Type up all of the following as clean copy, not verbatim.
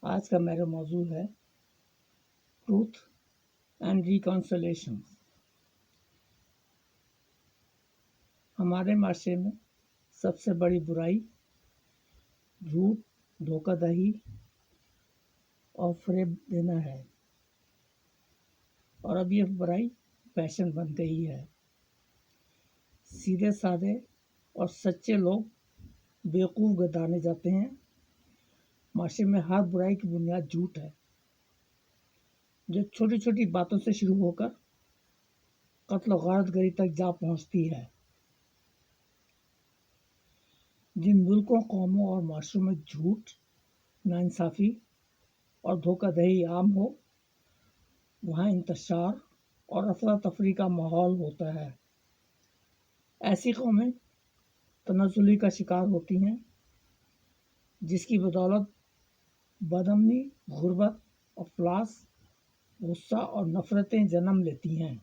آج کا میرا موضوع ہے ٹروتھ اینڈ ریکنسلیشن۔ ہمارے معاشرے میں سب سے بڑی برائی جھوٹ، دھوکہ دہی اور فریب دینا ہے، اور اب یہ برائی فیشن بن گئی ہے۔ سیدھے سادے اور سچے لوگ بیوقوف گردانے جاتے ہیں۔ معاشرے میں ہر برائی کی بنیاد جھوٹ ہے، جو چھوٹی چھوٹی باتوں سے شروع ہو کر قتل و غارت گری تک جا پہنچتی ہے۔ جن ملکوں، قوموں اور معاشروں میں جھوٹ، ناانصافی اور دھوکہ دہی عام ہو، وہاں انتشار اور افراتفری کا ماحول ہوتا ہے۔ ایسی قومیں تنزلی کا شکار ہوتی ہیں، جس کی بدولت بدامنی، غربت، افلاس، غصہ اور نفرتیں جنم لیتی ہیں۔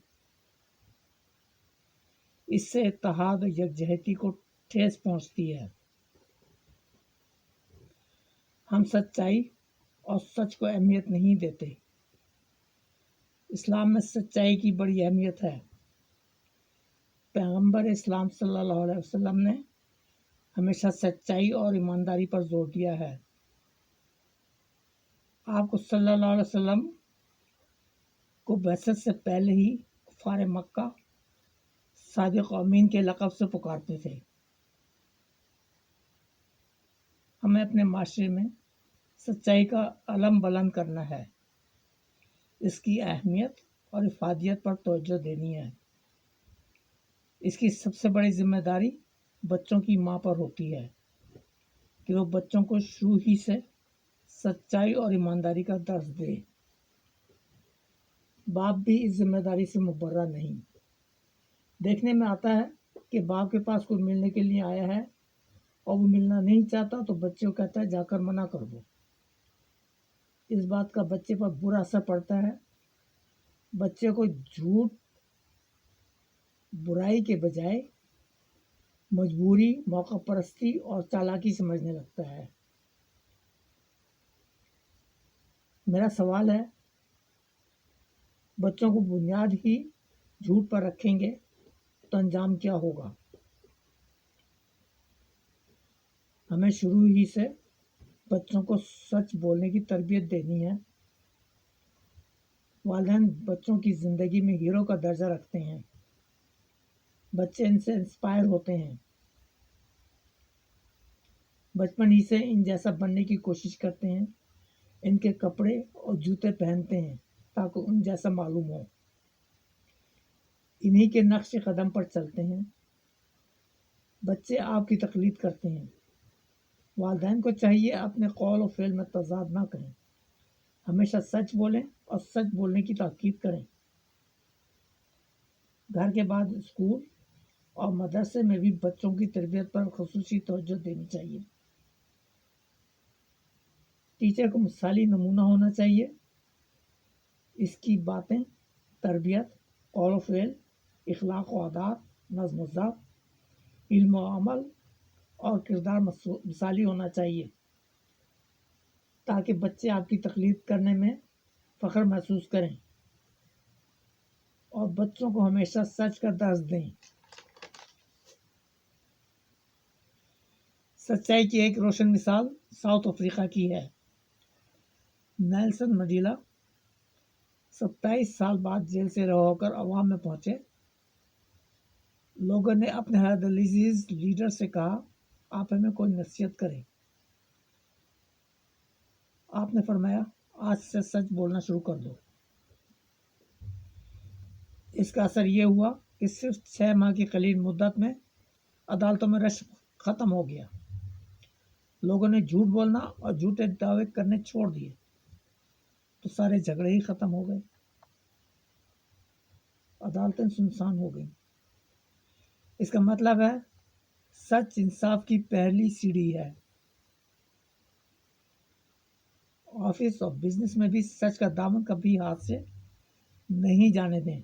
اس سے اتحاد و یکجہتی کو ٹھیس پہنچتی ہے۔ ہم سچائی اور سچ کو اہمیت نہیں دیتے۔ اسلام میں سچائی کی بڑی اہمیت ہے۔ پیغمبر اسلام صلی اللہ علیہ وسلم نے ہمیشہ سچائی اور ایمانداری پر زور دیا ہے۔ آپ کو صلی اللہ علیہ وسلم کو بعثت سے پہلے ہی کفار مکہ صادق و امین کے لقب سے پکارتے تھے۔ ہمیں اپنے معاشرے میں سچائی کا علم بلند کرنا ہے، اس کی اہمیت اور افادیت پر توجہ دینی ہے۔ اس کی سب سے بڑی ذمہ داری بچوں کی ماں پر ہوتی ہے کہ وہ بچوں کو شروع ہی سے سچائی اور ایمانداری کا درس دے۔ باپ بھی اس ذمہ داری سے مبرہ نہیں۔ دیکھنے میں آتا ہے کہ باپ کے پاس کوئی ملنے کے لیے آیا ہے اور وہ ملنا نہیں چاہتا تو بچے کو کہتا ہے جا کر منع کر دو۔ اس بات کا بچے پر برا اثر پڑتا ہے۔ بچے کو جھوٹ، برائی کے بجائے مجبوری، موقع پرستی اور چالاکی سمجھنے لگتا ہے۔ میرا سوال ہے، بچوں کو بنیاد ہی جھوٹ پر رکھیں گے تو انجام کیا ہوگا؟ ہمیں شروع ہی سے بچوں کو سچ بولنے کی تربیت دینی ہے۔ والدین بچوں کی زندگی میں ہیرو کا درجہ رکھتے ہیں۔ بچے ان سے انسپائر ہوتے ہیں، بچپن ہی سے ان جیسا بننے کی کوشش کرتے ہیں، ان کے کپڑے اور جوتے پہنتے ہیں تاکہ ان جیسا معلوم ہو، انہی کے نقش قدم پر چلتے ہیں۔ بچے آپ کی تقلید کرتے ہیں۔ والدین کو چاہیے اپنے قول و فعل میں تضاد نہ کریں، ہمیشہ سچ بولیں اور سچ بولنے کی تاکید کریں۔ گھر کے بعد اسکول اور مدرسے میں بھی بچوں کی تربیت پر خصوصی توجہ دینی چاہیے۔ ٹیچر کو مثالی نمونہ ہونا چاہیے۔ اس کی باتیں، تربیت، قول و فعل، اخلاق و عادات، نظم و ضبط، علم و عمل اور کردار مثالی ہونا چاہیے، تاکہ بچے آپ کی تقلید کرنے میں فخر محسوس کریں اور بچوں کو ہمیشہ سچ کا درس دیں۔ سچائی کی ایک روشن مثال ساؤتھ افریقہ کی ہے۔ نیلسن منڈیلا 27 سال بعد جیل سے رہا ہو کر عوام میں پہنچے۔ لوگوں نے اپنے حیرت لیڈر سے کہا، آپ ہمیں کوئی نصیحت کریں۔ آپ نے فرمایا، آج سے سچ بولنا شروع کر دو۔ اس کا اثر یہ ہوا کہ صرف 6 ماہ کی قلیل مدت میں عدالتوں میں رش ختم ہو گیا۔ لوگوں نے جھوٹ بولنا اور جھوٹے دعوے کرنے چھوڑ دیے تو سارے جھگڑے ہی ختم ہو گئے، عدالتیں سنسان ہو گئیں۔ اس کا مطلب ہے سچ انصاف کی پہلی سیڑھی ہے۔ آفس اور بزنس میں بھی سچ کا دامن کبھی ہاتھ سے نہیں جانے دیں۔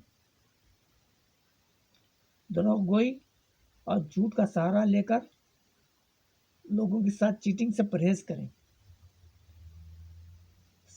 دروغ گوئی اور جھوٹ کا سہارا لے کر لوگوں کے ساتھ چیٹنگ سے پرہیز کریں۔